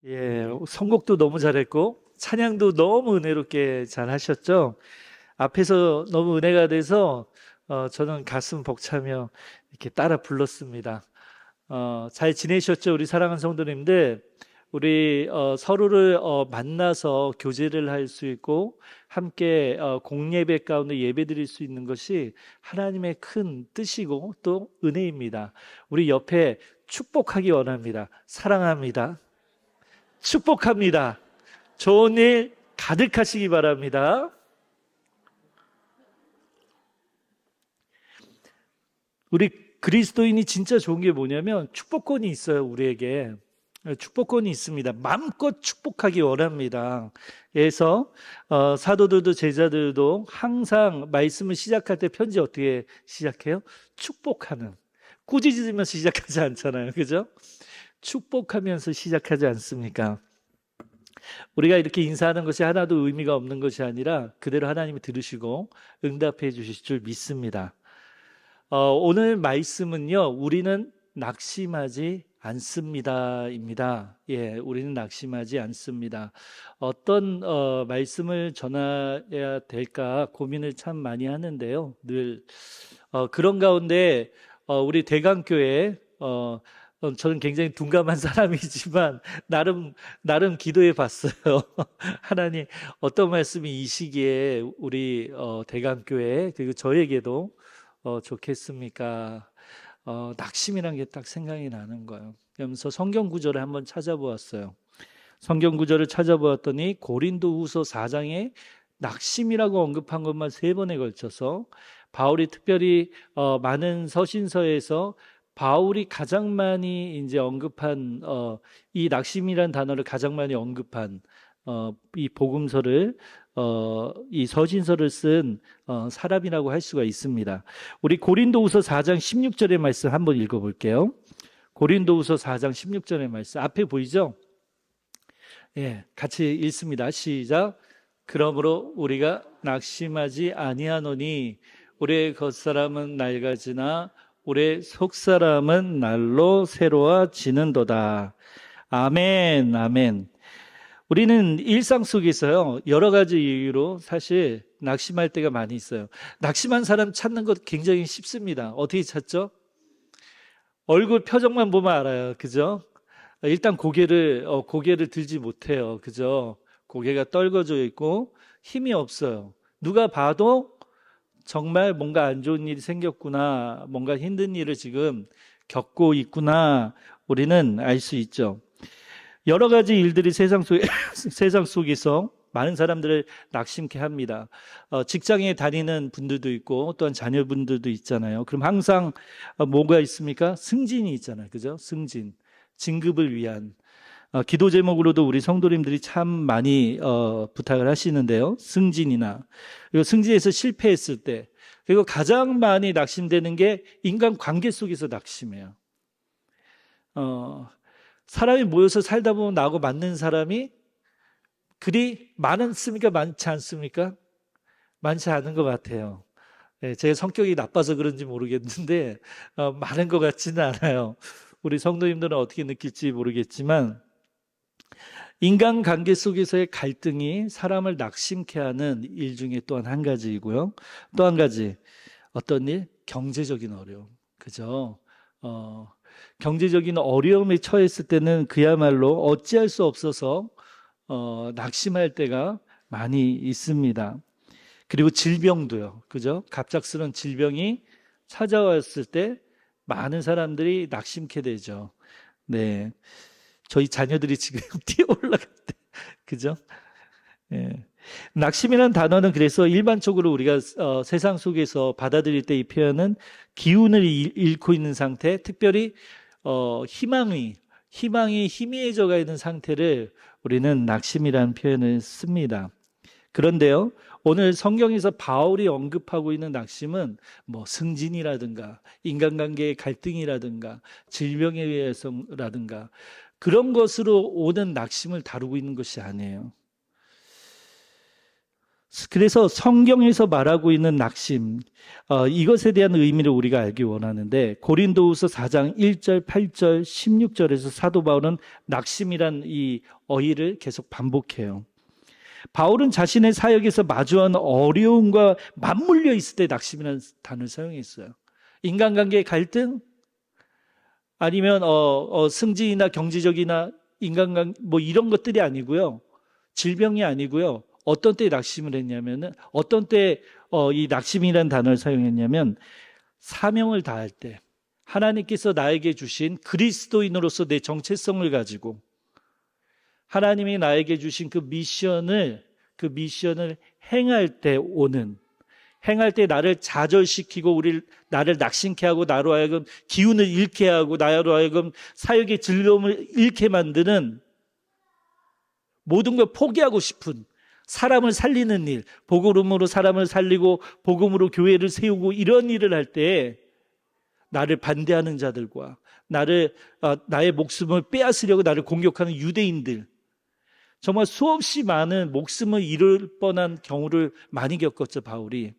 예, 선곡도 너무 잘했고 찬양도 너무 은혜롭게 잘 하셨죠. 앞에서 너무 은혜가 돼서 저는 가슴 벅차며 이렇게 따라 불렀습니다. 잘 지내셨죠, 우리 사랑하는 성도님들? 우리 서로를 만나서 교제를 할 수 있고 함께 공예배 가운데 예배드릴 수 있는 것이 하나님의 큰 뜻이고 또 은혜입니다. 우리 옆에 축복하기 원합니다. 사랑합니다. 축복합니다. 좋은 일 가득하시기 바랍니다. 우리 그리스도인이 진짜 좋은 게 뭐냐면 축복권이 있어요, 우리에게. 축복권이 있습니다. 마음껏 축복하기 원합니다. 그래서 사도들도 제자들도 항상 말씀을 시작할 때 편지 어떻게 시작해요? 축복하는. 꾸짖으면서 시작하지 않잖아요. 그죠? 축복하면서 시작하지 않습니까? 우리가 이렇게 인사하는 것이 하나도 의미가 없는 것이 아니라 그대로 하나님이 들으시고 응답해 주실 줄 믿습니다. 오늘 말씀은요, 우리는 낙심하지 않습니다입니다. 예, 우리는 낙심하지 않습니다. 어떤 말씀을 전해야 될까 고민을 참 많이 하는데요. 늘 그런 가운데 우리 대강교회 저는 굉장히 둔감한 사람이지만 나름 기도해 봤어요. 하나님, 어떤 말씀이 이 시기에 우리 대강교회 그리고 저에게도 좋겠습니까? 낙심이란 게 딱 생각이 나는 거예요. 그러면서 성경 구절을 한번 찾아보았어요. 성경 구절을 찾아보았더니 고린도후서 4장에 낙심이라고 언급한 것만 3번에 걸쳐서 바울이 특별히 많은 서신서에서 바울이 가장 많이 이제 언급한 이 낙심이라는 단어를 가장 많이 언급한 이 복음서를 이 서신서를 쓴 사람이라고 할 수가 있습니다. 우리 고린도후서 4장 16절의 말씀 한번 읽어볼게요. 고린도후서 4장 16절의 말씀 앞에 보이죠? 예, 같이 읽습니다. 시작. 그러므로 우리가 낙심하지 아니하노니 우리의 겉사람은 낡아지나 우리의 속사람은 날로 새로워지는도다. 아멘, 아멘. 우리는 일상 속에서요, 여러 가지 이유로 사실 낙심할 때가 많이 있어요. 낙심한 사람 찾는 것 굉장히 쉽습니다. 어떻게 찾죠? 얼굴 표정만 보면 알아요. 그죠? 일단 고개를 들지 못해요. 그죠? 고개가 떨궈져 있고 힘이 없어요. 누가 봐도 정말 뭔가 안 좋은 일이 생겼구나, 뭔가 힘든 일을 지금 겪고 있구나, 우리는 알 수 있죠. 여러 가지 일들이 세상 속에서 많은 사람들을 낙심케 합니다. 직장에 다니는 분들도 있고 또한 자녀분들도 있잖아요. 그럼 항상 뭐가 있습니까? 승진이 있잖아요. 그죠? 승진. 진급을 위한 기도 제목으로도 우리 성도님들이 참 많이 부탁을 하시는데요. 승진이나 그리고 승진에서 실패했을 때, 그리고 가장 많이 낙심되는 게 인간 관계 속에서 낙심해요. 사람이 모여서 살다 보면 나하고 맞는 사람이 그리 많습니까? 많지 않습니까? 많지 않은 것 같아요. 네, 제 성격이 나빠서 그런지 모르겠는데 많은 것 같지는 않아요. 우리 성도님들은 어떻게 느낄지 모르겠지만 인간관계 속에서의 갈등이 사람을 낙심케 하는 일 중에 또한 한 가지이고요. 또 한 가지, 어떤 일? 경제적인 어려움. 그죠? 경제적인 어려움에 처했을 때는 그야말로 어찌할 수 없어서 낙심할 때가 많이 있습니다. 그리고 질병도요. 그죠? 갑작스러운 질병이 찾아왔을 때 많은 사람들이 낙심케 되죠. 네. 저희 자녀들이 지금 뛰어 올라갈 때, 그죠? 예. 낙심이라는 단어는 그래서 일반적으로 우리가 세상 속에서 받아들일 때 이 표현은 기운을 잃고 있는 상태, 특별히 희망이 희미해져가 있는 상태를 우리는 낙심이라는 표현을 씁니다. 그런데요, 오늘 성경에서 바울이 언급하고 있는 낙심은 뭐 승진이라든가 인간관계의 갈등이라든가 질병에 의해서라든가 그런 것으로 오는 낙심을 다루고 있는 것이 아니에요. 그래서 성경에서 말하고 있는 낙심, 이것에 대한 의미를 우리가 알기 원하는데 고린도후서 4장 1절, 8절, 16절에서 사도 바울은 낙심이란 이 어휘를 계속 반복해요. 바울은 자신의 사역에서 마주한 어려움과 맞물려 있을 때 낙심이라는 단어를 사용했어요. 인간관계의 갈등, 아니면 승진이나 경제적이나 인간관계 뭐 이런 것들이 아니고요. 질병이 아니고요. 어떤 때 낙심을 했냐면은 어떤 때 이 낙심이라는 단어를 사용했냐면 사명을 다할 때 하나님께서 나에게 주신 그리스도인으로서 내 정체성을 가지고 하나님이 나에게 주신 그 미션을 행할 때 나를 좌절시키고 나를 낙심케 하고 나로 하여금 기운을 잃게 하고 나로 하여금 사역의 즐거움을 잃게 만드는 모든 걸 포기하고 싶은 사람을 살리는 일, 복음으로 사람을 살리고 복음으로 교회를 세우고 이런 일을 할 때 나를 반대하는 자들과 나의 목숨을 빼앗으려고 나를 공격하는 유대인들, 정말 수없이 많은 목숨을 잃을 뻔한 경우를 많이 겪었죠, 바울이.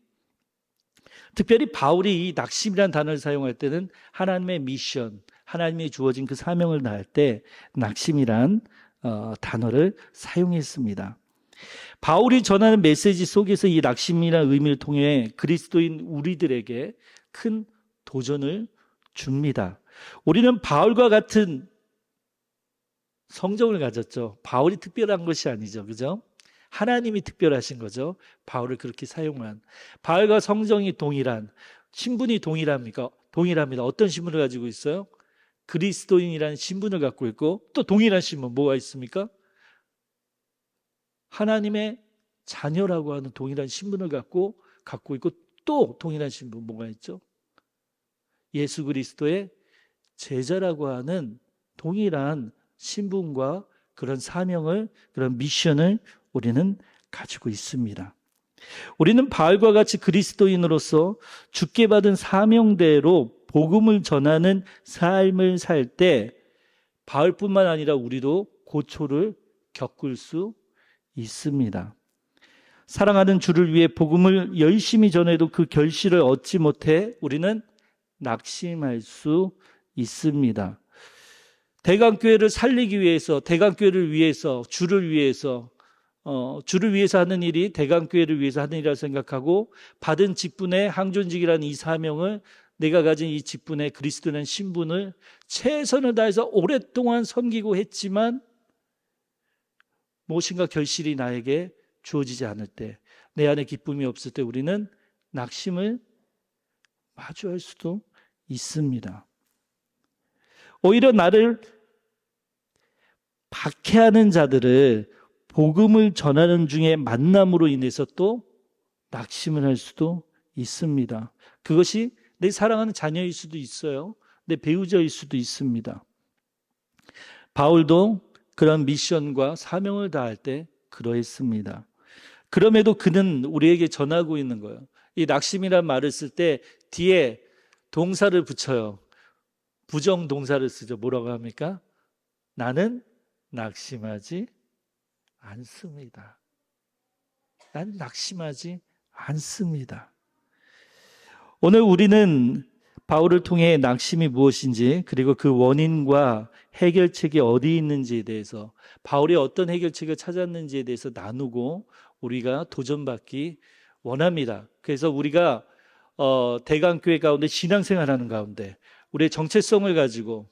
특별히 바울이 이 낙심이라는 단어를 사용할 때는 하나님의 미션, 하나님이 주어진 그 사명을 다할 때 낙심이란 단어를 사용했습니다. 바울이 전하는 메시지 속에서 이 낙심이라는 의미를 통해 그리스도인 우리들에게 큰 도전을 줍니다. 우리는 바울과 같은 성정을 가졌죠. 바울이 특별한 것이 아니죠. 그죠? 하나님이 특별하신 거죠. 바울을 그렇게 사용한. 바울과 성정이 동일한, 신분이 동일합니까? 동일합니다. 어떤 신분을 가지고 있어요? 그리스도인이라는 신분을 갖고 있고, 또 동일한 신분 뭐가 있습니까? 하나님의 자녀라고 하는 동일한 신분을 갖고 있고, 또 동일한 신분 뭐가 있죠? 예수 그리스도의 제자라고 하는 동일한 신분과 그런 사명을, 그런 미션을 우리는 가지고 있습니다. 우리는 바울과 같이 그리스도인으로서 주께 받은 사명대로 복음을 전하는 삶을 살 때 바울뿐만 아니라 우리도 고초를 겪을 수 있습니다. 사랑하는 주를 위해 복음을 열심히 전해도 그 결실을 얻지 못해 우리는 낙심할 수 있습니다. 대강교회를 살리기 위해서, 대강교회를 위해서, 주를 위해서 하는 일이 대강교회를 위해서 하는 일이라고 생각하고 받은 직분의 항존직이라는 이 사명을, 내가 가진 이 직분의 그리스도라는 신분을 최선을 다해서 오랫동안 섬기고 했지만 무엇인가 결실이 나에게 주어지지 않을 때, 내 안에 기쁨이 없을 때 우리는 낙심을 마주할 수도 있습니다. 오히려 나를 박해하는 자들을 복음을 전하는 중에 만남으로 인해서 또 낙심을 할 수도 있습니다. 그것이 내 사랑하는 자녀일 수도 있어요. 내 배우자일 수도 있습니다. 바울도 그런 미션과 사명을 다할 때 그러했습니다. 그럼에도 그는 우리에게 전하고 있는 거예요. 이 낙심이란 말을 쓸 때 뒤에 동사를 붙여요. 부정 동사를 쓰죠. 뭐라고 합니까? 나는 낙심하지 않습니다. 나는 낙심하지 않습니다. 오늘 우리는 바울을 통해 낙심이 무엇인지, 그리고 그 원인과 해결책이 어디 있는지에 대해서, 바울이 어떤 해결책을 찾았는지에 대해서 나누고 우리가 도전받기 원합니다. 그래서 우리가 대강교회 가운데 신앙생활하는 가운데 우리의 정체성을 가지고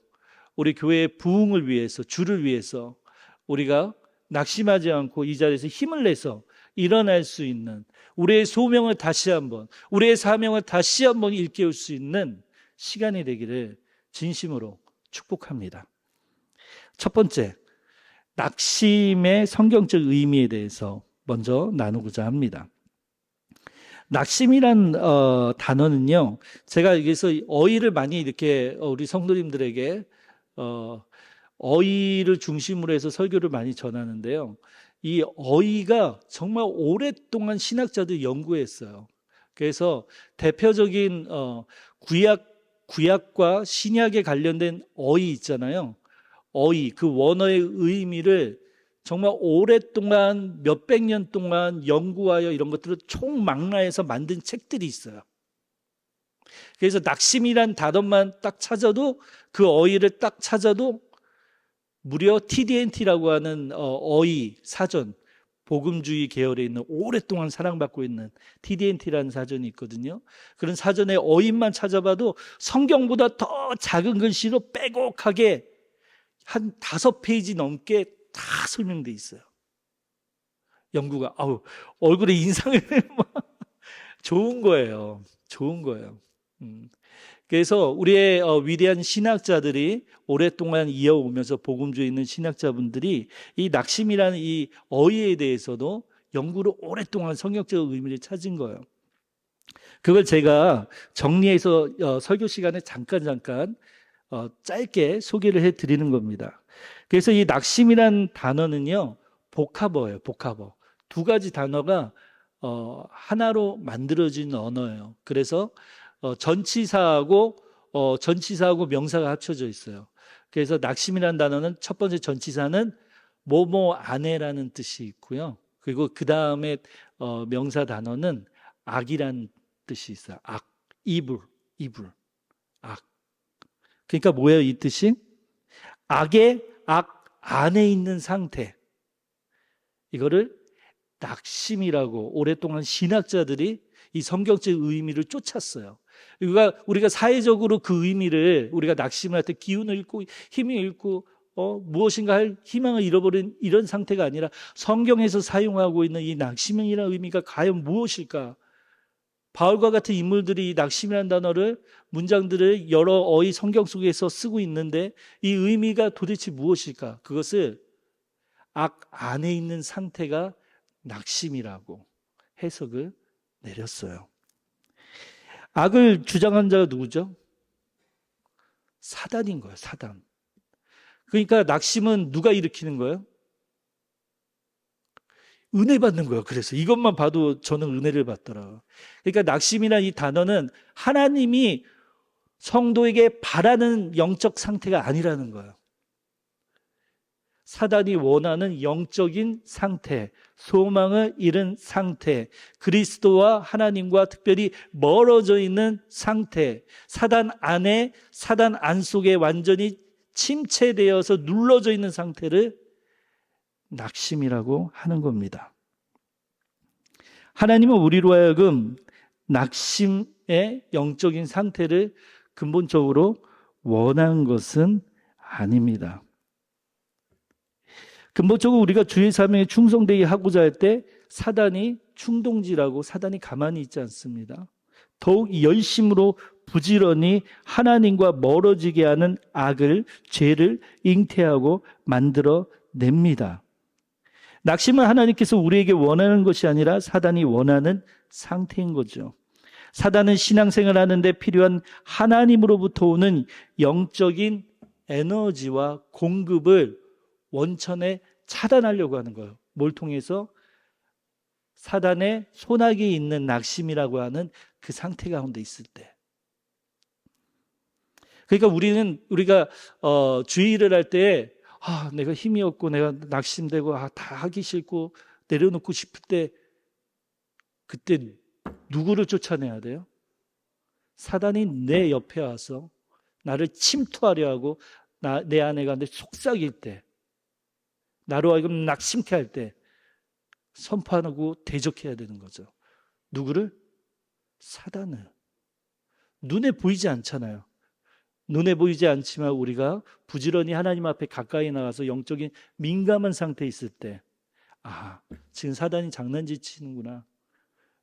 우리 교회의 부흥을 위해서, 주를 위해서 우리가 낙심하지 않고 이 자리에서 힘을 내서 일어날 수 있는, 우리의 소명을 다시 한번, 우리의 사명을 다시 한번 일깨울 수 있는 시간이 되기를 진심으로 축복합니다. 첫 번째, 낙심의 성경적 의미에 대해서 먼저 나누고자 합니다. 낙심이란 단어는요, 제가 여기서 어휘를 많이 이렇게 우리 성도님들에게 어휘를 중심으로 해서 설교를 많이 전하는데요. 이 어휘가 정말 오랫동안 신학자들이 연구했어요. 그래서 대표적인 구약과 신약에 관련된 어휘 있잖아요. 어휘, 그 원어의 의미를 정말 오랫동안 몇백 년 동안 연구하여 이런 것들을 총망라해서 만든 책들이 있어요. 그래서 낙심이란 단어만 딱 찾아도, 그 어휘를 딱 찾아도 무려 TDNT라고 하는 어휘 사전, 복음주의 계열에 있는, 오랫동안 사랑받고 있는 TDNT라는 사전이 있거든요. 그런 사전의 어휘만 찾아봐도 성경보다 더 작은 글씨로 빼곡하게 한 5페이지 넘게 다 설명돼 있어요. 연구가 얼굴에 인상을 좋은 거예요. 좋은 거예요. 그래서 우리의 위대한 신학자들이 오랫동안 이어오면서 복음주에 있는 신학자분들이 이 낙심이라는 이 어휘에 대해서도 연구를 오랫동안 성경적 의미를 찾은 거예요. 그걸 제가 정리해서 설교 시간에 잠깐 짧게 소개를 해드리는 겁니다. 그래서 이 낙심이라는 단어는요, 복합어예요. 복합어. 두 가지 단어가 하나로 만들어진 언어예요. 그래서 전치사하고 명사가 합쳐져 있어요. 그래서 낙심이라는 단어는 첫 번째 전치사는 뭐뭐 안에라는 뜻이 있고요. 그리고 그 다음에 명사 단어는 악이라는 뜻이 있어요. 악, 이불, 악. 그러니까 뭐예요, 이 뜻이? 악의 악 안에 있는 상태. 이거를 낙심이라고 오랫동안 신학자들이 이 성경적 의미를 쫓았어요. 그러니까 우리가 사회적으로 그 의미를, 우리가 낙심을 할 때 기운을 잃고 힘을 잃고 무엇인가 할 희망을 잃어버린 이런 상태가 아니라, 성경에서 사용하고 있는 이 낙심이라는 의미가 과연 무엇일까? 바울과 같은 인물들이 이 낙심이라는 단어를, 문장들을 여러 어휘 성경 속에서 쓰고 있는데 이 의미가 도대체 무엇일까? 그것을 악 안에 있는 상태가 낙심이라고 해석을 내렸어요. 악을 주장한 자가 누구죠? 사단인 거예요, 사단. 그러니까 낙심은 누가 일으키는 거예요? 은혜 받는 거예요. 그래서 이것만 봐도 저는 은혜를 받더라. 그러니까 낙심이라는 이 단어는 하나님이 성도에게 바라는 영적 상태가 아니라는 거예요. 사단이 원하는 영적인 상태, 소망을 잃은 상태, 그리스도와 하나님과 특별히 멀어져 있는 상태, 사단 안에, 사단 안 속에 완전히 침체되어서 눌러져 있는 상태를 낙심이라고 하는 겁니다. 하나님은 우리로 하여금 낙심의 영적인 상태를 근본적으로 원하는 것은 아닙니다. 근본적으로 우리가 주의 사명에 충성되게 하고자 할 때 사단이 충동질하고 사단이 가만히 있지 않습니다. 더욱 열심으로 부지런히 하나님과 멀어지게 하는 악을, 죄를 잉태하고 만들어냅니다. 낙심은 하나님께서 우리에게 원하는 것이 아니라 사단이 원하는 상태인 거죠. 사단은 신앙생활 하는데 필요한 하나님으로부터 오는 영적인 에너지와 공급을 원천에 차단하려고 하는 거예요. 뭘 통해서? 사단의 손아귀에 있는 낙심이라고 하는 그 상태 가운데 있을 때. 그러니까 우리가 주의를 할 때 내가 힘이 없고 내가 낙심되고 다 하기 싫고 내려놓고 싶을 때, 그때 누구를 쫓아내야 돼요? 사단이 내 옆에 와서 나를 침투하려 하고 내 안에 가는데 속삭일 때, 나로 하여금 낙심케 할 때 선포하고 대적해야 되는 거죠. 누구를? 사단을. 눈에 보이지 않잖아요. 눈에 보이지 않지만 우리가 부지런히 하나님 앞에 가까이 나가서 영적인 민감한 상태에 있을 때, 지금 사단이 장난치는구나.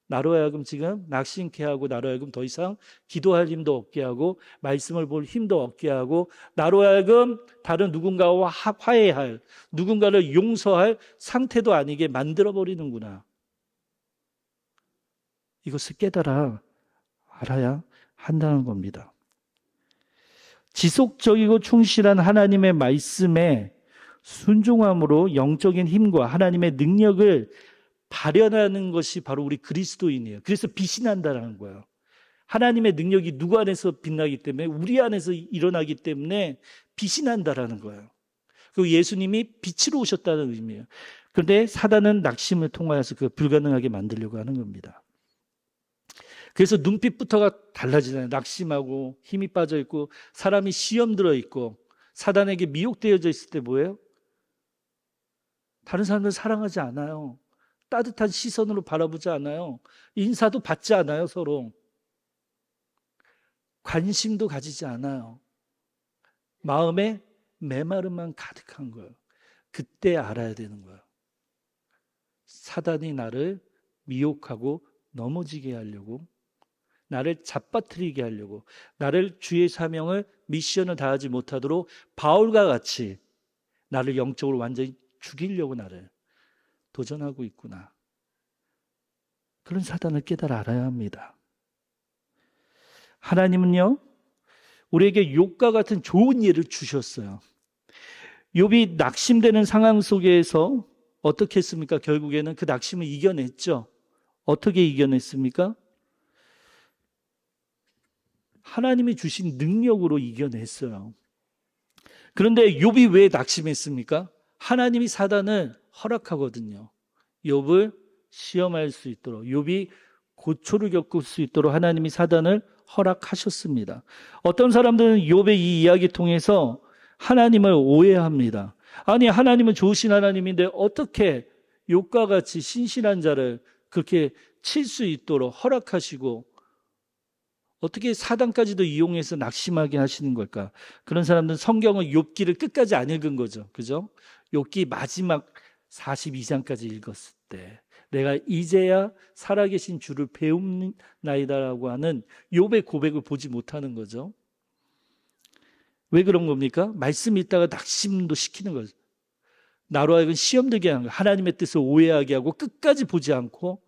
나로 하여금 지금 낙심케 하고, 나로 하여금 더 이상 기도할 힘도 없게 하고, 말씀을 볼 힘도 없게 하고, 나로 하여금 다른 누군가와 화해할, 누군가를 용서할 상태도 아니게 만들어버리는구나. 이것을 알아야 한다는 겁니다. 지속적이고 충실한 하나님의 말씀에 순종함으로 영적인 힘과 하나님의 능력을 발현하는 것이 바로 우리 그리스도인이에요. 그래서 빛이 난다는 거예요. 하나님의 능력이 누구 안에서 빛나기 때문에, 우리 안에서 일어나기 때문에 빛이 난다라는 거예요. 그리고 예수님이 빛으로 오셨다는 의미예요. 그런데 사단은 낙심을 통하여서 그 불가능하게 만들려고 하는 겁니다. 그래서 눈빛부터가 달라지잖아요. 낙심하고 힘이 빠져 있고 사람이 시험 들어 있고 사단에게 미혹되어져 있을 때 뭐예요? 다른 사람들 사랑하지 않아요. 따뜻한 시선으로 바라보지 않아요. 인사도 받지 않아요, 서로. 관심도 가지지 않아요. 마음에 메마름만 가득한 거예요. 그때 알아야 되는 거예요. 사단이 나를 미혹하고 넘어지게 하려고, 나를 잡아뜨리게 하려고, 나를 주의 사명을 미션을 다하지 못하도록 바울과 같이 나를 영적으로 완전히 죽이려고 나를 도전하고 있구나. 그런 사단을 깨달아 알아야 합니다. 하나님은요, 우리에게 욥과 같은 좋은 예를 주셨어요. 욥이 낙심되는 상황 속에서 어떻게 했습니까? 결국에는 그 낙심을 이겨냈죠. 어떻게 이겨냈습니까? 하나님이 주신 능력으로 이겨냈어요. 그런데 욥이 왜 낙심했습니까? 하나님이 사단을 허락하거든요. 욥을 시험할 수 있도록, 욥이 고초를 겪을 수 있도록 하나님이 사단을 허락하셨습니다. 어떤 사람들은 욥의 이 이야기 통해서 하나님을 오해합니다. 아니, 하나님은 좋으신 하나님인데 어떻게 욥과 같이 신실한 자를 그렇게 칠 수 있도록 허락하시고 어떻게 사단까지도 이용해서 낙심하게 하시는 걸까? 그런 사람들은 성경을 욥기를 끝까지 안 읽은 거죠. 그죠? 욥기 마지막 42장까지 읽었을 때 내가 이제야 살아계신 주를 배움나이다라고 하는 욥의 고백을 보지 못하는 거죠. 왜 그런 겁니까? 말씀 읽다가 낙심도 시키는 거죠. 나로 하여금 시험 들게 하는 거예요. 하나님의 뜻을 오해하게 하고 끝까지 보지 않고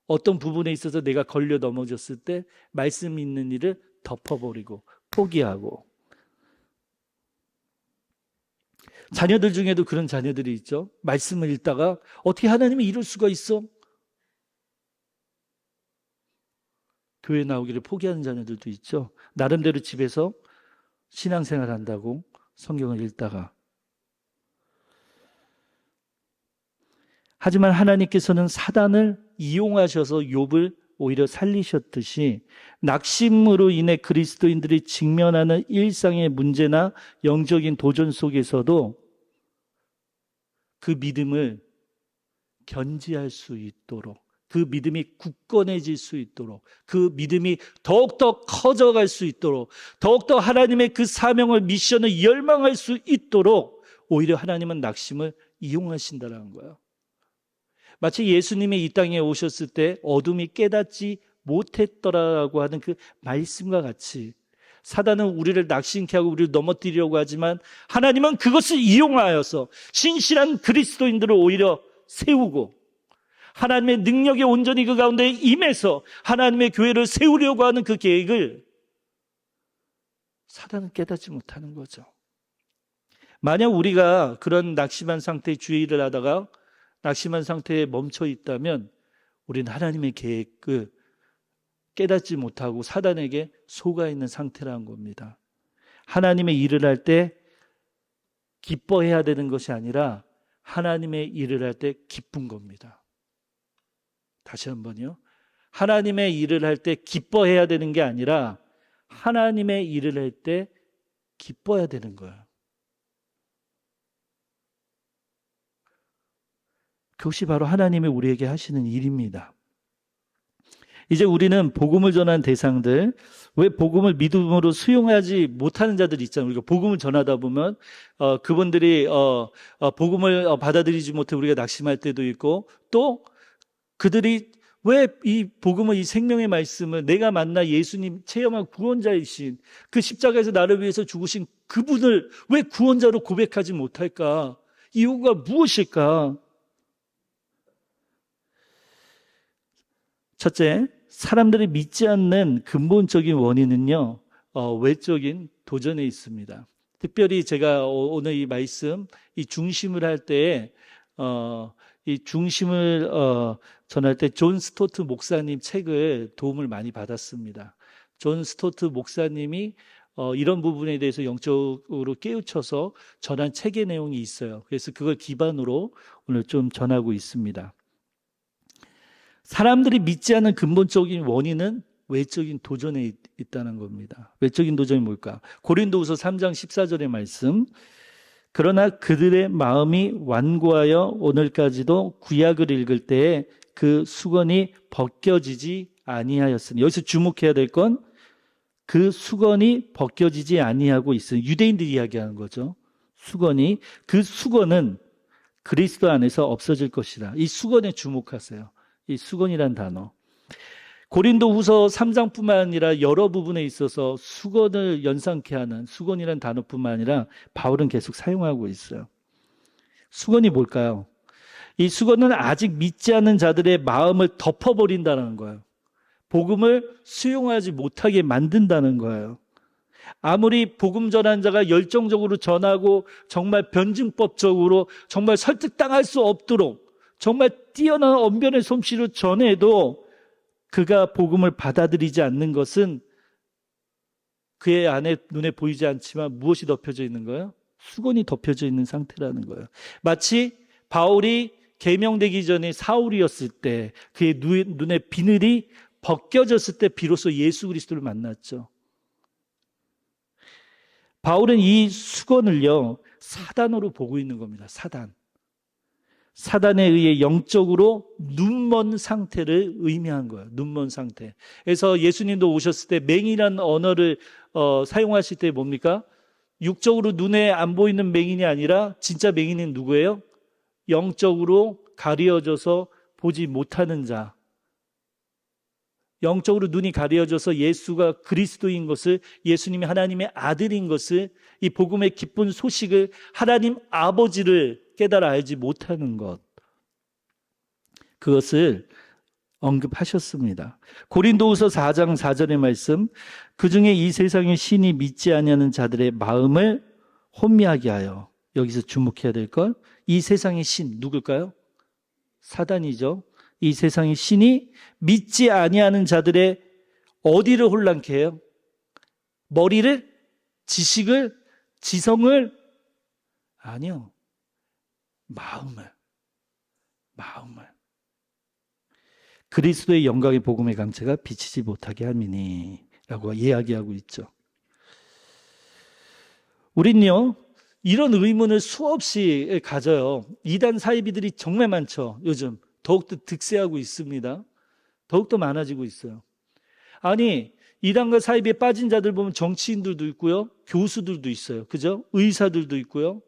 어떤 부분에 있어서 내가 걸려 넘어졌을 때 말씀 있는 일을 덮어버리고 포기하고. 자녀들 중에도 그런 자녀들이 있죠. 말씀을 읽다가 어떻게 하나님이 이럴 수가 있어? 교회 나오기를 포기하는 자녀들도 있죠. 나름대로 집에서 신앙생활 한다고 성경을 읽다가. 하지만 하나님께서는 사단을 이용하셔서 욥을 오히려 살리셨듯이 낙심으로 인해 그리스도인들이 직면하는 일상의 문제나 영적인 도전 속에서도 그 믿음을 견지할 수 있도록, 그 믿음이 굳건해질 수 있도록, 그 믿음이 더욱더 커져갈 수 있도록, 더욱더 하나님의 그 사명을, 미션을 열망할 수 있도록 오히려 하나님은 낙심을 이용하신다는 거예요. 마치 예수님이 이 땅에 오셨을 때 어둠이 깨닫지 못했더라라고 하는 그 말씀과 같이 사단은 우리를 낙심케 하고 우리를 넘어뜨리려고 하지만 하나님은 그것을 이용하여서 신실한 그리스도인들을 오히려 세우고 하나님의 능력이 온전히 그 가운데 임해서 하나님의 교회를 세우려고 하는 그 계획을 사단은 깨닫지 못하는 거죠. 만약 우리가 그런 낙심한 상태의 주의를 하다가 낙심한 상태에 멈춰 있다면 우리는 하나님의 계획을 깨닫지 못하고 사단에게 속아 있는 상태라는 겁니다. 하나님의 일을 할 때 기뻐해야 되는 것이 아니라 하나님의 일을 할 때 기쁜 겁니다. 다시 한번요. 하나님의 일을 할 때 기뻐해야 되는 게 아니라 하나님의 일을 할 때 기뻐해야 되는 거예요. 그것이 바로 하나님이 우리에게 하시는 일입니다. 이제 우리는 복음을 전하는 대상들, 왜 복음을 믿음으로 수용하지 못하는 자들이 있잖아요. 우리가 복음을 전하다 보면 그분들이 복음을 받아들이지 못해 우리가 낙심할 때도 있고, 또 그들이 왜 이 복음을, 이 생명의 말씀을 내가 만나 예수님 체험한 구원자이신 그 십자가에서 나를 위해서 죽으신 그분을 왜 구원자로 고백하지 못할까? 이유가 무엇일까? 첫째, 사람들이 믿지 않는 근본적인 원인은요, 외적인 도전에 있습니다. 특별히 제가 오늘 이 말씀, 이 중심을 할 때에, 이 중심을 전할 때 존 스토트 목사님 책을 도움을 많이 받았습니다. 존 스토트 목사님이 이런 부분에 대해서 영적으로 깨우쳐서 전한 책의 내용이 있어요. 그래서 그걸 기반으로 오늘 좀 전하고 있습니다. 사람들이 믿지 않는 근본적인 원인은 외적인 도전에 있다는 겁니다. 외적인 도전이 뭘까? 고린도후서 3장 14절의 말씀. 그러나 그들의 마음이 완고하여 오늘까지도 구약을 읽을 때에 그 수건이 벗겨지지 아니하였으니, 여기서 주목해야 될 건 그 수건이 벗겨지지 아니하고 있으니, 유대인들이 이야기하는 거죠. 수건이, 그 수건은 그리스도 안에서 없어질 것이다. 이 수건에 주목하세요. 이 수건이란 단어. 고린도후서 3장뿐만 아니라 여러 부분에 있어서 수건을 연상케 하는 수건이란 단어뿐만 아니라 바울은 계속 사용하고 있어요. 수건이 뭘까요? 이 수건은 아직 믿지 않는 자들의 마음을 덮어버린다는 거예요. 복음을 수용하지 못하게 만든다는 거예요. 아무리 복음 전한 자가 열정적으로 전하고 정말 변증법적으로 정말 설득당할 수 없도록 정말 뛰어난 언변의 솜씨로 전해도 그가 복음을 받아들이지 않는 것은 그의 안에 눈에 보이지 않지만 무엇이 덮여져 있는 거예요? 수건이 덮여져 있는 상태라는 거예요. 마치 바울이 계명되기 전에 사울이었을 때 그의 눈에 비늘이 벗겨졌을 때 비로소 예수 그리스도를 만났죠. 바울은 이 수건을요, 사단으로 보고 있는 겁니다. 사단에 의해 영적으로 눈먼 상태를 의미한 거예요. 눈먼 상태. 그래서 예수님도 오셨을 때 맹인이라는 언어를 사용하실 때 뭡니까? 육적으로 눈에 안 보이는 맹인이 아니라 진짜 맹인은 누구예요? 영적으로 가려져서 보지 못하는 자. 영적으로 눈이 가려져서 예수가 그리스도인 것을, 예수님이 하나님의 아들인 것을, 이 복음의 기쁜 소식을, 하나님 아버지를 깨달아 알지 못하는 것, 그것을 언급하셨습니다. 고린도후서 4장 4절의 말씀, 그중에 이 세상의 신이 믿지 아니하는 자들의 마음을 혼미하게 하여, 여기서 주목해야 될 것, 이 세상의 신 누굴까요? 사단이죠. 이 세상의 신이 믿지 아니하는 자들의 어디를 혼란케 해요? 머리를? 지식을? 지성을? 아니요. 마음을. 그리스도의 영광의 복음의 강체가 비치지 못하게 함이니 라고 이야기하고 있죠. 우린요, 이런 의문을 수없이 가져요. 이단 사이비들이 정말 많죠. 요즘 더욱더 득세하고 있습니다. 더욱더 많아지고 있어요. 아니, 이단과 사이비에 빠진 자들 보면 정치인들도 있고요, 교수들도 있어요. 그죠? 의사들도 있고요.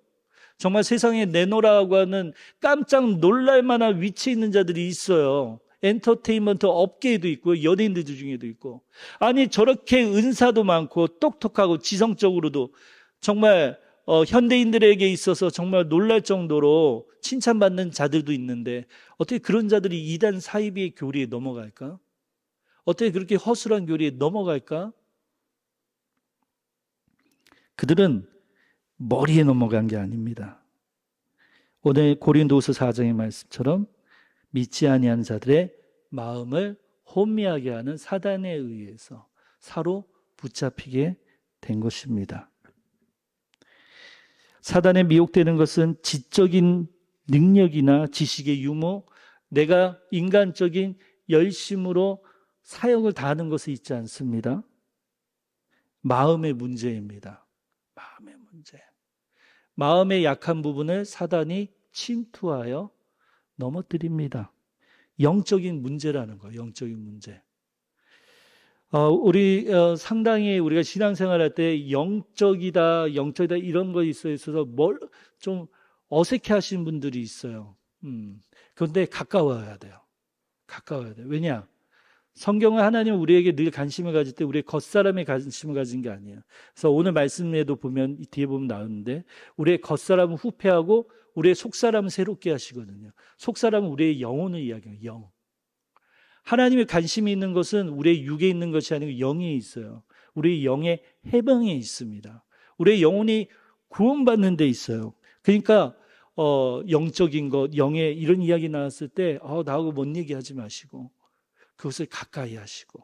정말 세상에 내놓으라고 하는 깜짝 놀랄 만한 위치에 있는 자들이 있어요. 엔터테인먼트 업계에도 있고요, 연예인들 중에도 있고. 아니, 저렇게 은사도 많고 똑똑하고 지성적으로도 정말 현대인들에게 있어서 정말 놀랄 정도로 칭찬받는 자들도 있는데, 어떻게 그런 자들이 이단 사이비의 교리에 넘어갈까? 어떻게 그렇게 허술한 교리에 넘어갈까? 그들은 머리에 넘어간 게 아닙니다. 오늘 고린도후서 4장의 말씀처럼 믿지 아니하는 자들의 마음을 혼미하게 하는 사단에 의해서 사로 붙잡히게 된 것입니다. 사단에 미혹되는 것은 지적인 능력이나 지식의 유무, 내가 인간적인 열심으로 사역을 다하는 것에 있지 않습니다. 마음의 문제입니다. 마음의 문제. 마음의 약한 부분을 사단이 침투하여 넘어뜨립니다. 영적인 문제라는 거예요. 영적인 문제. 우리 상당히 우리가 신앙생활할 때 영적이다 이런 거에 있어서 좀 어색해 하시는 분들이 있어요. 그런데 가까워야 돼요. 왜냐? 성경은 하나님은 우리에게 늘 관심을 가질 때 우리의 겉사람에 관심을 가진 게 아니에요. 그래서 오늘 말씀에도 보면, 뒤에 보면 나오는데, 우리의 겉사람은 후패하고 우리의 속사람은 새롭게 하시거든요. 속사람은 우리의 영혼을 이야기해요. 영. 하나님의 관심이 있는 것은 우리의 육에 있는 것이 아니고 영에 있어요. 우리의 영의 해방에 있습니다. 우리의 영혼이 구원받는 데 있어요. 그러니까 영적인 것, 영의 이런 이야기 나왔을 때 나하고 뭔 얘기하지 마시고 그것을 가까이 하시고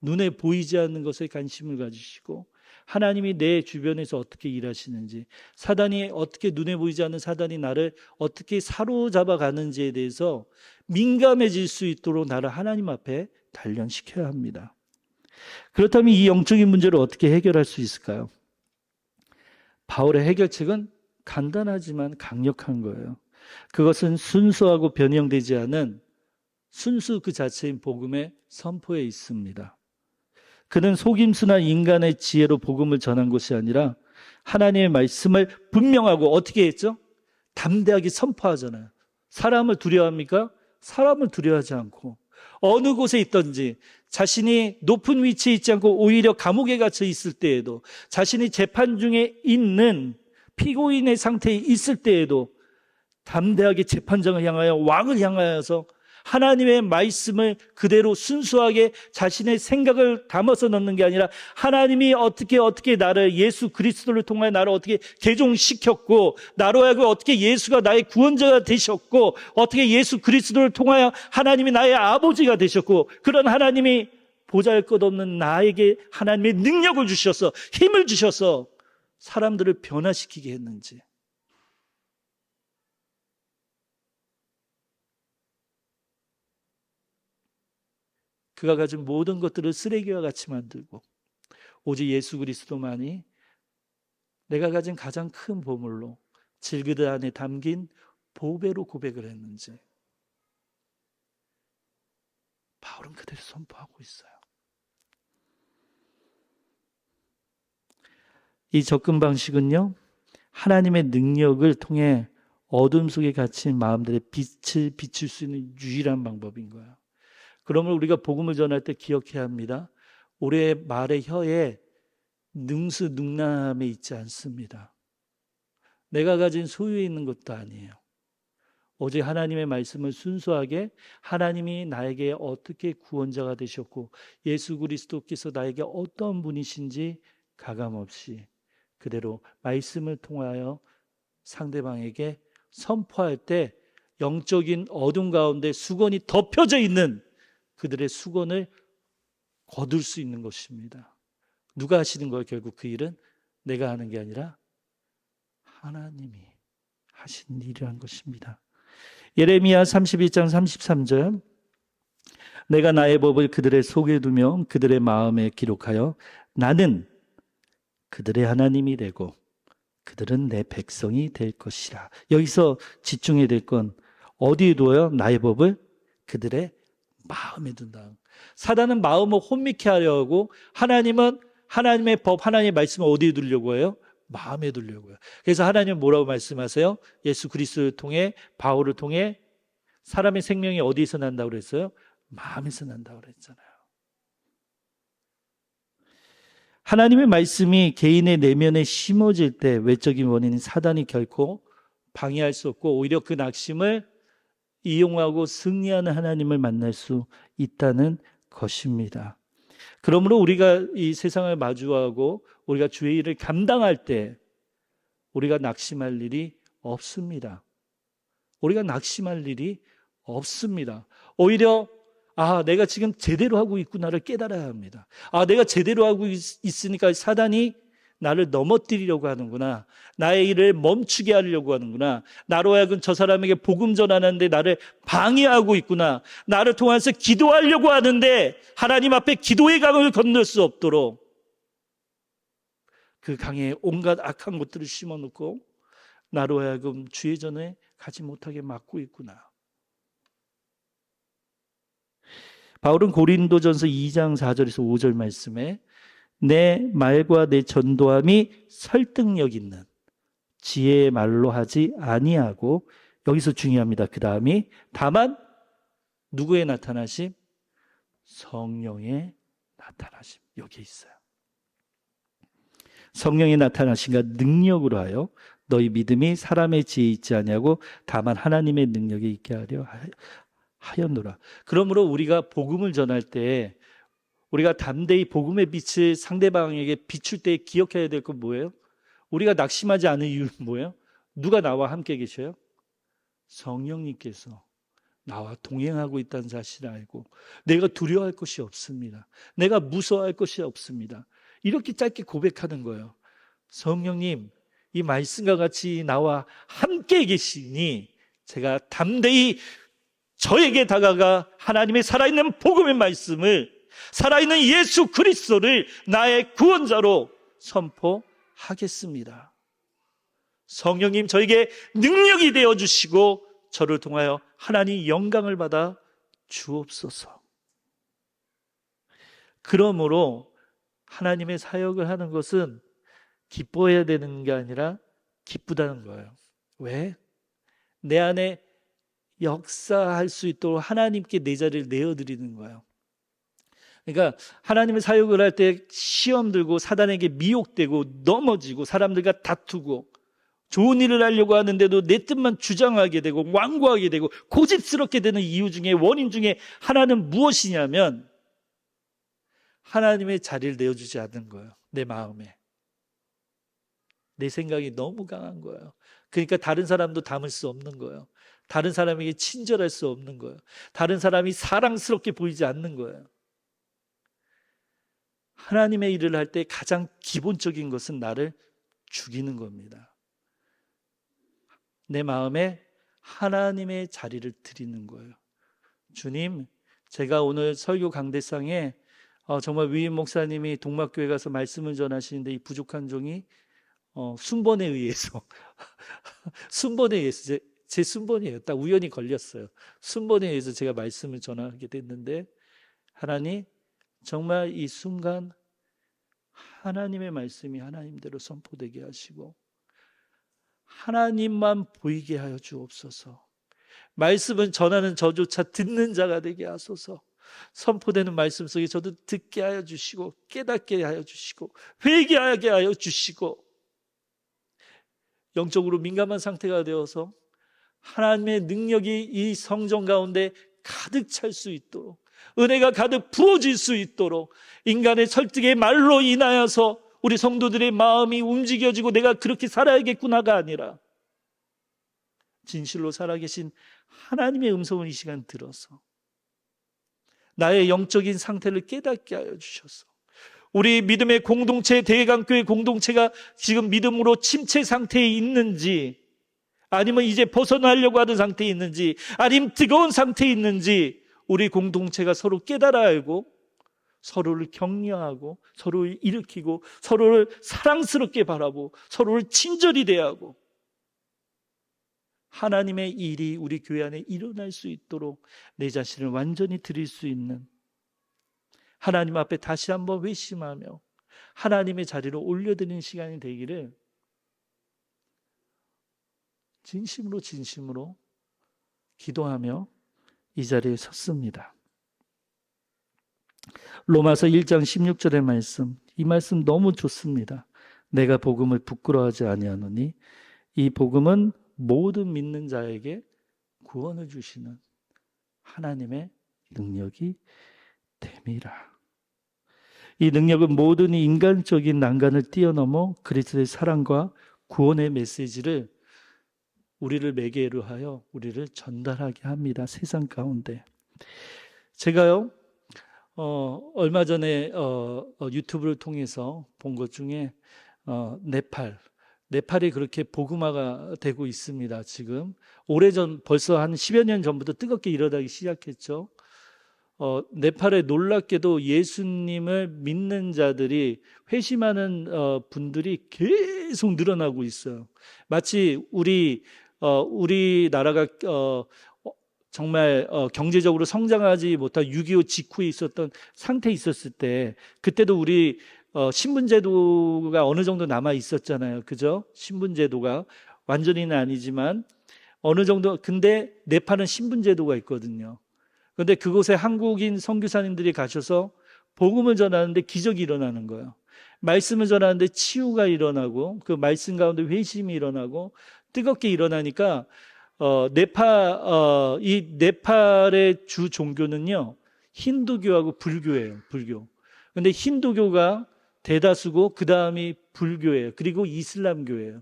눈에 보이지 않는 것에 관심을 가지시고 하나님이 내 주변에서 어떻게 일하시는지, 사단이 어떻게, 눈에 보이지 않는 사단이 나를 어떻게 사로잡아 가는지에 대해서 민감해질 수 있도록 나를 하나님 앞에 단련시켜야 합니다. 그렇다면 이 영적인 문제를 어떻게 해결할 수 있을까요? 바울의 해결책은 간단하지만 강력한 거예요. 그것은 순수하고 변형되지 않은 순수 그 자체인 복음의 선포에 있습니다. 그는 속임수나 인간의 지혜로 복음을 전한 것이 아니라 하나님의 말씀을 분명하고 어떻게 했죠? 담대하게 선포하잖아요. 사람을 두려워합니까? 사람을 두려워하지 않고 어느 곳에 있든지 자신이 높은 위치에 있지 않고 오히려 감옥에 갇혀 있을 때에도, 자신이 재판 중에 있는 피고인의 상태에 있을 때에도 담대하게 재판장을 향하여, 왕을 향하여서 하나님의 말씀을 그대로 순수하게 자신의 생각을 담아서 넣는 게 아니라 하나님이 어떻게 나를, 예수 그리스도를 통하여 나를 어떻게 개종시켰고, 나로 하여금 어떻게 예수가 나의 구원자가 되셨고, 어떻게 예수 그리스도를 통하여 하나님이 나의 아버지가 되셨고, 그런 하나님이 보잘것없는 나에게 하나님의 능력을 주셔서, 힘을 주셔서 사람들을 변화시키게 했는지. 그가 가진 모든 것들을 쓰레기와 같이 만들고 오직 예수 그리스도만이 내가 가진 가장 큰 보물로 질그릇 안에 담긴 보배로 고백을 했는지. 바울은 그대로 선포하고 있어요. 이 접근 방식은요, 하나님의 능력을 통해 어둠 속에 갇힌 마음들의 빛을 비출 수 있는 유일한 방법인 거예요. 그러면 우리가 복음을 전할 때 기억해야 합니다. 우리의 말의 혀에 능수능란함에 있지 않습니다. 내가 가진 소유에 있는 것도 아니에요. 오직 하나님의 말씀을 순수하게, 하나님이 나에게 어떻게 구원자가 되셨고 예수 그리스도께서 나에게 어떤 분이신지 가감없이 그대로 말씀을 통하여 상대방에게 선포할 때 영적인 어둠 가운데 수건이 덮여져 있는 그들의 수건을 거둘 수 있는 것입니다. 누가 하시는 거예요? 결국 그 일은 내가 하는 게 아니라 하나님이 하신 일이란 것입니다. 예레미야 31장 33절, 내가 나의 법을 그들의 속에 두며 그들의 마음에 기록하여 나는 그들의 하나님이 되고 그들은 내 백성이 될 것이라. 여기서 집중해야 될 건 어디에 두어요? 나의 법을 그들의 마음에 둔다. 사단은 마음을 혼미케 하려고, 하나님은 하나님의 법, 하나님의 말씀을 어디에 두려고 해요? 마음에 두려고요. 그래서 하나님은 뭐라고 말씀하세요? 예수 그리스도를 통해, 바울을 통해 사람의 생명이 어디에서 난다고 그랬어요? 마음에서 난다고 그랬잖아요. 하나님의 말씀이 개인의 내면에 심어질 때 외적인 원인인 사단이 결코 방해할 수 없고 오히려 그 낙심을 이용하고 승리하는 하나님을 만날 수 있다는 것입니다. 그러므로 우리가 이 세상을 마주하고 우리가 주의 일을 감당할 때 우리가 낙심할 일이 없습니다. 우리가 낙심할 일이 없습니다. 오히려 내가 지금 제대로 하고 있구나를 깨달아야 합니다. 내가 제대로 하고 있으니까 사단이 나를 넘어뜨리려고 하는구나. 나의 일을 멈추게 하려고 하는구나. 나로 하여금 저 사람에게 복음 전하는데 나를 방해하고 있구나. 나를 통해서 기도하려고 하는데 하나님 앞에 기도의 강을 건널 수 없도록 그 강에 온갖 악한 것들을 심어놓고 나로 하여금 주의 전에 가지 못하게 막고 있구나. 바울은 고린도전서 2장 4절에서 5절 말씀에 내 말과 내 전도함이 설득력 있는 지혜의 말로 하지 아니하고, 여기서 중요합니다. 그 다음이 다만 누구의 나타나심? 성령의 나타나심. 여기 있어요. 성령의 나타나심과 능력으로 하여 너희 믿음이 사람의 지혜에 있지 아니하고 다만 하나님의 능력에 있게 하려 하였노라. 그러므로 우리가 복음을 전할 때 우리가 담대히 복음의 빛을 상대방에게 비출 때 기억해야 될 건 뭐예요? 우리가 낙심하지 않은 이유는 뭐예요? 누가 나와 함께 계셔요? 성령님께서 나와 동행하고 있다는 사실을 알고 내가 두려워할 것이 없습니다. 내가 무서워할 것이 없습니다. 이렇게 짧게 고백하는 거예요. 성령님, 이 말씀과 같이 나와 함께 계시니 제가 담대히 저에게 다가가 하나님의 살아있는 복음의 말씀을, 살아있는 예수 그리스도를 나의 구원자로 선포하겠습니다. 성령님, 저에게 능력이 되어주시고 저를 통하여 하나님 영광을 받아 주옵소서. 그러므로 하나님의 사역을 하는 것은 기뻐해야 되는 게 아니라 기쁘다는 거예요. 왜? 내 안에 역사할 수 있도록 하나님께 내 자리를 내어드리는 거예요. 그러니까 하나님의 사역을 할 때 시험 들고 사단에게 미혹되고 넘어지고 사람들과 다투고 좋은 일을 하려고 하는데도 내 뜻만 주장하게 되고 완고하게 되고 고집스럽게 되는 이유 중에, 원인 중에 하나는 무엇이냐면 하나님의 자리를 내어주지 않는 거예요. 내 마음에. 내 생각이 너무 강한 거예요. 그러니까 다른 사람도 담을 수 없는 거예요. 다른 사람에게 친절할 수 없는 거예요. 다른 사람이 사랑스럽게 보이지 않는 거예요. 하나님의 일을 할 때 가장 기본적인 것은 나를 죽이는 겁니다. 내 마음에 하나님의 자리를 드리는 거예요. 주님, 제가 오늘 설교 강대상에 정말 위임 목사님이 동막교회 가서 말씀을 전하시는데 이 부족한 종이 순번에 의해서 순번에 의해서 제 순번이에요. 딱 우연히 걸렸어요. 순번에 의해서 제가 말씀을 전하게 됐는데 하나님, 정말 이 순간 하나님의 말씀이 하나님대로 선포되게 하시고 하나님만 보이게 하여 주옵소서. 말씀은 전하는 저조차 듣는 자가 되게 하소서. 선포되는 말씀 속에 저도 듣게 하여 주시고 깨닫게 하여 주시고 회개하게 하여 주시고 영적으로 민감한 상태가 되어서 하나님의 능력이 이 성전 가운데 가득 찰 수 있도록, 은혜가 가득 부어질 수 있도록 인간의 설득의 말로 인하여서 우리 성도들의 마음이 움직여지고 내가 그렇게 살아야겠구나가 아니라 진실로 살아계신 하나님의 음성을 이 시간 들어서 나의 영적인 상태를 깨닫게 하여 주셔서 우리 믿음의 공동체, 대강교회 공동체가 지금 믿음으로 침체 상태에 있는지, 아니면 이제 벗어나려고 하는 상태에 있는지, 아니면 뜨거운 상태에 있는지 우리 공동체가 서로 깨달아 알고 서로를 격려하고 서로를 일으키고 서로를 사랑스럽게 바라보고 서로를 친절히 대하고 하나님의 일이 우리 교회 안에 일어날 수 있도록 내 자신을 완전히 드릴 수 있는, 하나님 앞에 다시 한번 회심하며 하나님의 자리로 올려드리는 시간이 되기를 진심으로 기도하며 이 자리에 섰습니다. 로마서 1장 16절의 말씀, 이 말씀 너무 좋습니다. 내가 복음을 부끄러워하지 아니하노니 이 복음은 모든 믿는 자에게 구원을 주시는 하나님의 능력이 됨이라. 이 능력은 모든 인간적인 난간을 뛰어넘어 그리스도의 사랑과 구원의 메시지를 우리를 매개로 하여 우리를 전달하게 합니다. 세상 가운데. 제가요 얼마 전에 유튜브를 통해서 본 것 중에 네팔이 그렇게 복음화가 되고 있습니다. 지금 오래전, 벌써 한 10여 년 전부터 뜨겁게 일어나기 시작했죠. 네팔에 놀랍게도 예수님을 믿는 자들이, 회심하는 분들이 계속 늘어나고 있어요. 마치 우리나라가 정말 경제적으로 성장하지 못한 6.25 직후에 있었던 상태에 있었을 때, 그때도 우리 신분제도가 어느 정도 남아 있었잖아요. 그죠? 신분제도가 완전히는 아니지만 어느 정도. 근데 네팔은 신분제도가 있거든요. 그런데 그곳에 한국인 선교사님들이 가셔서 복음을 전하는데 기적이 일어나는 거예요. 말씀을 전하는데 치유가 일어나고 그 말씀 가운데 회심이 일어나고 뜨겁게 일어나니까 이 네팔의 주 종교는요, 힌두교하고 불교예요. 불교. 근데 힌두교가 대다수고 그 다음이 불교예요. 그리고 이슬람교예요.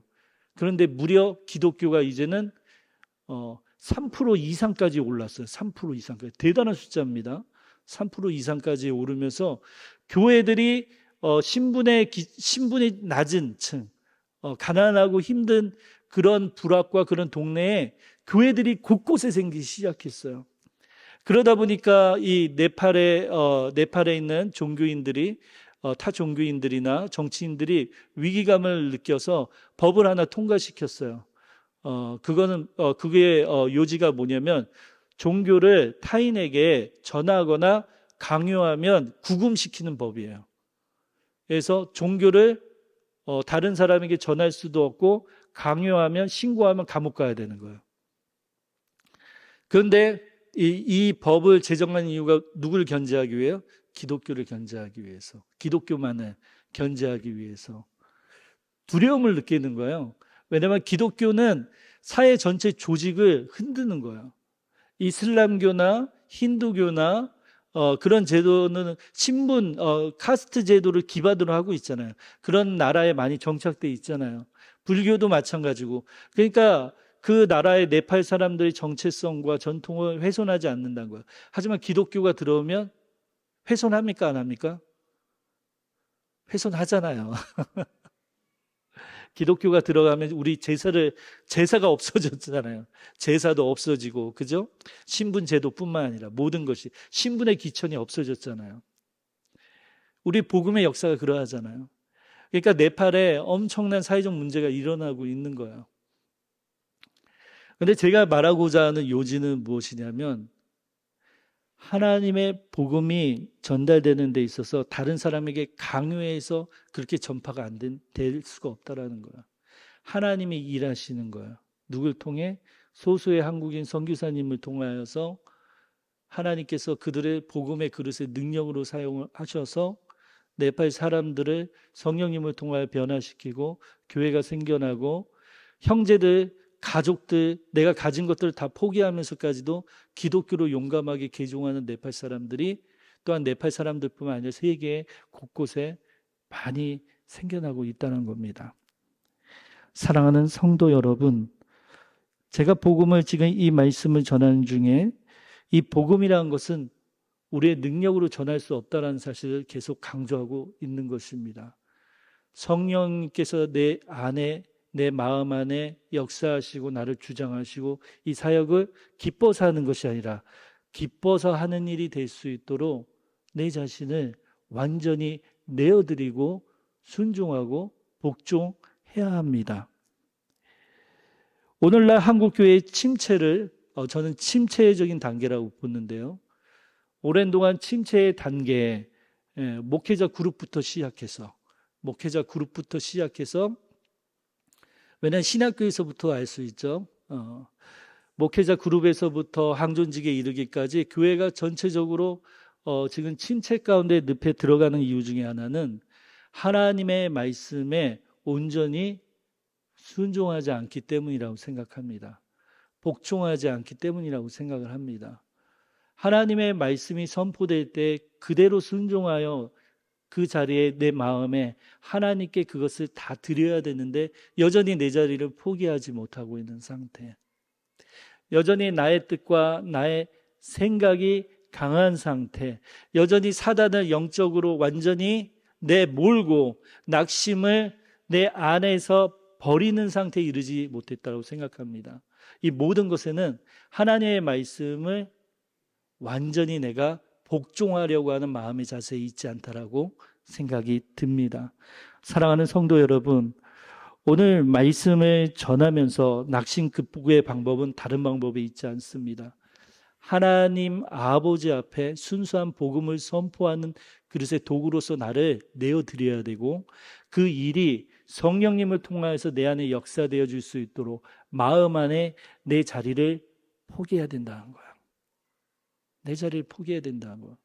그런데 무려 기독교가 이제는 3% 이상까지 올랐어요. 3% 이상까지. 대단한 숫자입니다. 3% 이상까지 오르면서 교회들이 신분이 낮은 층, 가난하고 힘든 그런 부락과 그런 동네에 교회들이 곳곳에 생기기 시작했어요. 그러다 보니까 이 네팔에 있는 종교인들이 타 종교인들이나 정치인들이 위기감을 느껴서 법을 하나 통과시켰어요. 그게 요지가 뭐냐면 종교를 타인에게 전하거나 강요하면 구금시키는 법이에요. 그래서 종교를 다른 사람에게 전할 수도 없고 강요하면 신고하면 감옥 가야 되는 거예요. 그런데 이 법을 제정한 이유가 누구를 견제하기 위해요? 기독교를 견제하기 위해서. 기독교만을 견제하기 위해서. 두려움을 느끼는 거예요. 왜냐하면 기독교는 사회 전체 조직을 흔드는 거예요. 이슬람교나 힌두교나 그런 제도는 신분, 카스트 제도를 기반으로 하고 있잖아요. 그런 나라에 많이 정착돼 있잖아요. 불교도 마찬가지고. 그러니까 그 나라의 네팔 사람들의 정체성과 전통을 훼손하지 않는다는 거예요. 하지만 기독교가 들어오면 훼손합니까? 안 합니까? 훼손하잖아요. 기독교가 들어가면 우리 제사가 없어졌잖아요. 제사도 없어지고, 그죠? 신분 제도뿐만 아니라 모든 것이 신분의 기천이 없어졌잖아요. 우리 복음의 역사가 그러하잖아요. 그러니까 네팔에 엄청난 사회적 문제가 일어나고 있는 거예요. 근데 제가 말하고자 하는 요지는 무엇이냐면 하나님의 복음이 전달되는 데 있어서 다른 사람에게 강요해서 그렇게 전파가 될 수가 없다라는 거야. 하나님이 일하시는 거야. 누굴 통해? 소수의 한국인 선교사님을 통하여서 하나님께서 그들의 복음의 그릇을 능력으로 사용하셔서 네팔 사람들을 성령님을 통하여 변화시키고 교회가 생겨나고 형제들, 가족들, 내가 가진 것들을 다 포기하면서까지도 기독교로 용감하게 개종하는 네팔 사람들이 또한 네팔 사람들뿐만 아니라 세계 곳곳에 많이 생겨나고 있다는 겁니다. 사랑하는 성도 여러분, 제가 복음을 지금 이 말씀을 전하는 중에 이 복음이라는 것은 우리의 능력으로 전할 수 없다는 사실을 계속 강조하고 있는 것입니다. 성령께서 내 안에 내 마음 안에 역사하시고 나를 주장하시고 이 사역을 기뻐서 하는 것이 아니라 기뻐서 하는 일이 될 수 있도록 내 자신을 완전히 내어드리고 순종하고 복종해야 합니다. 오늘날 한국교회의 침체를 저는 침체적인 단계라고 보는데요. 오랜 동안 침체의 단계에 목회자 그룹부터 시작해서 왜냐하면 신학교에서부터 알 수 있죠. 목회자 그룹에서부터 항존직에 이르기까지 교회가 전체적으로 지금 침체 가운데 늪에 들어가는 이유 중에 하나는 하나님의 말씀에 온전히 순종하지 않기 때문이라고 생각합니다. 복종하지 않기 때문이라고 생각을 합니다. 하나님의 말씀이 선포될 때 그대로 순종하여 그 자리에 내 마음에 하나님께 그것을 다 드려야 되는데 여전히 내 자리를 포기하지 못하고 있는 상태. 여전히 나의 뜻과 나의 생각이 강한 상태. 여전히 사단을 영적으로 완전히 내몰고 낙심을 내 안에서 버리는 상태에 이르지 못했다고 생각합니다. 이 모든 것에는 하나님의 말씀을 완전히 내가 복종하려고 하는 마음의 자세에 있지 않다라고 생각이 듭니다. 사랑하는 성도 여러분, 오늘 말씀을 전하면서 낙심 극복의 방법은 다른 방법이 있지 않습니다. 하나님 아버지 앞에 순수한 복음을 선포하는 그릇의 도구로서 나를 내어드려야 되고 그 일이 성령님을 통하여서 내 안에 역사되어 줄 수 있도록 마음 안에 내 자리를 포기해야 된다는 거야. 내 자리를 포기해야 된다는 거야.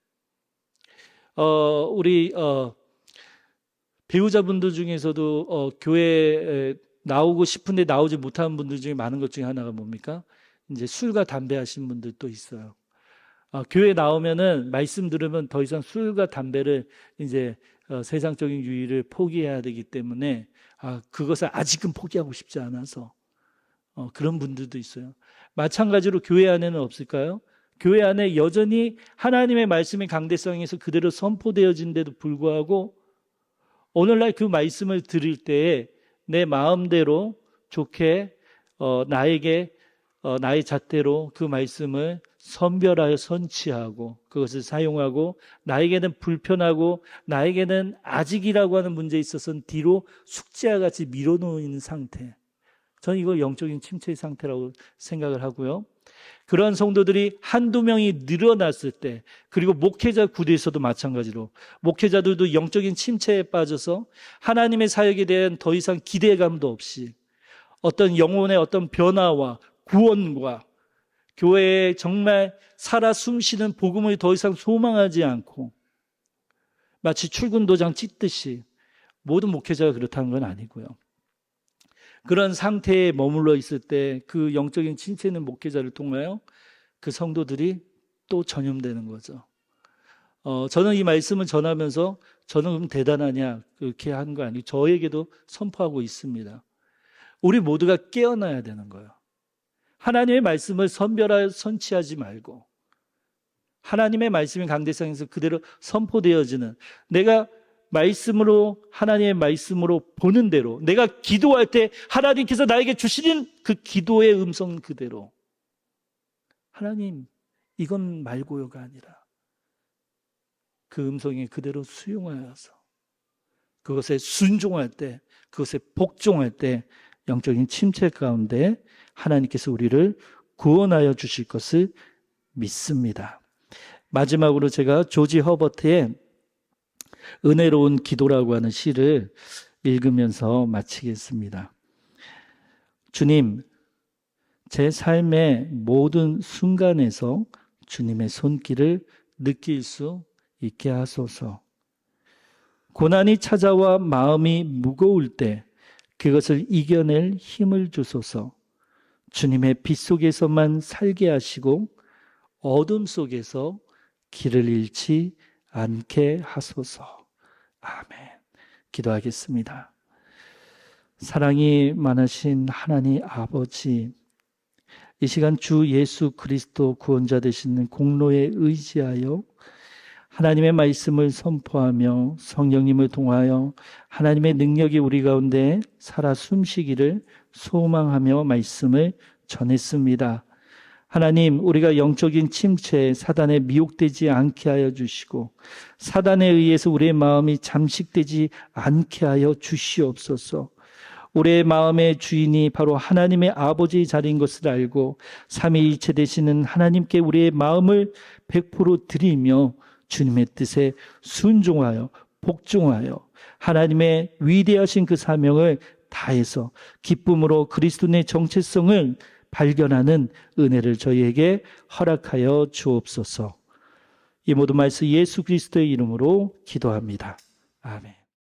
우리 배우자분들 중에서도 교회에 나오고 싶은데 나오지 못하는 분들 중에 많은 것 중에 하나가 뭡니까? 이제 술과 담배 하신 분들도 있어요. 교회 나오면은 말씀 들으면 더 이상 술과 담배를 이제 세상적인 유의를 포기해야 되기 때문에 그것을 아직은 포기하고 싶지 않아서 그런 분들도 있어요. 마찬가지로 교회 안에는 없을까요? 교회 안에 여전히 하나님의 말씀의 강대성에서 그대로 선포되어진데도 불구하고 오늘날 그 말씀을 들을 때에 내 마음대로 좋게 나의 잣대로 그 말씀을 선별하여 선치하고 그것을 사용하고 나에게는 불편하고 나에게는 아직이라고 하는 문제에 있어서는 뒤로 숙제와 같이 밀어놓는 상태. 저는 이걸 영적인 침체의 상태라고 생각을 하고요. 그런 성도들이 한두 명이 늘어났을 때, 그리고 목회자 구대에서도 마찬가지로 목회자들도 영적인 침체에 빠져서 하나님의 사역에 대한 더 이상 기대감도 없이 어떤 영혼의 어떤 변화와 구원과 교회에 정말 살아 숨쉬는 복음을 더 이상 소망하지 않고 마치 출근 도장 찍듯이, 모든 목회자가 그렇다는 건 아니고요. 그런 상태에 머물러 있을 때 그 영적인 침체 있는 목회자를 통하여 그 성도들이 또 전염되는 거죠. 저는 이 말씀을 전하면서 저는 그럼 대단하냐 그렇게 하는 거 아니고 저에게도 선포하고 있습니다. 우리 모두가 깨어나야 되는 거예요. 하나님의 말씀을 선별하여 선치하지 말고 하나님의 말씀이 강대상에서 그대로 선포되어지는, 내가 말씀으로, 하나님의 말씀으로 보는 대로, 내가 기도할 때 하나님께서 나에게 주시는 그 기도의 음성 그대로, 하나님 이건 말고요가 아니라 그 음성이 그대로 수용하여서 그것에 순종할 때, 그것에 복종할 때 영적인 침체 가운데 하나님께서 우리를 구원하여 주실 것을 믿습니다. 마지막으로 제가 조지 허버트의 은혜로운 기도라고 하는 시를 읽으면서 마치겠습니다. 주님, 제 삶의 모든 순간에서 주님의 손길을 느낄 수 있게 하소서. 고난이 찾아와 마음이 무거울 때 그것을 이겨낼 힘을 주소서. 주님의 빛 속에서만 살게 하시고 어둠 속에서 길을 잃지 않게 하소서. 아멘. 기도하겠습니다. 사랑이 많으신 하나님 아버지, 이 시간 주 예수 그리스도 구원자 되시는 공로에 의지하여 하나님의 말씀을 선포하며 성령님을 통하여 하나님의 능력이 우리 가운데 살아 숨쉬기를 소망하며 말씀을 전했습니다. 하나님, 우리가 영적인 침체에 사단에 미혹되지 않게 하여 주시고 사단에 의해서 우리의 마음이 잠식되지 않게 하여 주시옵소서. 우리의 마음의 주인이 바로 하나님의 아버지의 자리인 것을 알고 삼위일체 되시는 하나님께 우리의 마음을 100% 드리며 주님의 뜻에 순종하여 복종하여 하나님의 위대하신 그 사명을 다해서 기쁨으로 그리스도의 정체성을 발견하는 은혜를 저희에게 허락하여 주옵소서. 이 모든 말씀 예수 그리스도의 이름으로 기도합니다. 아멘.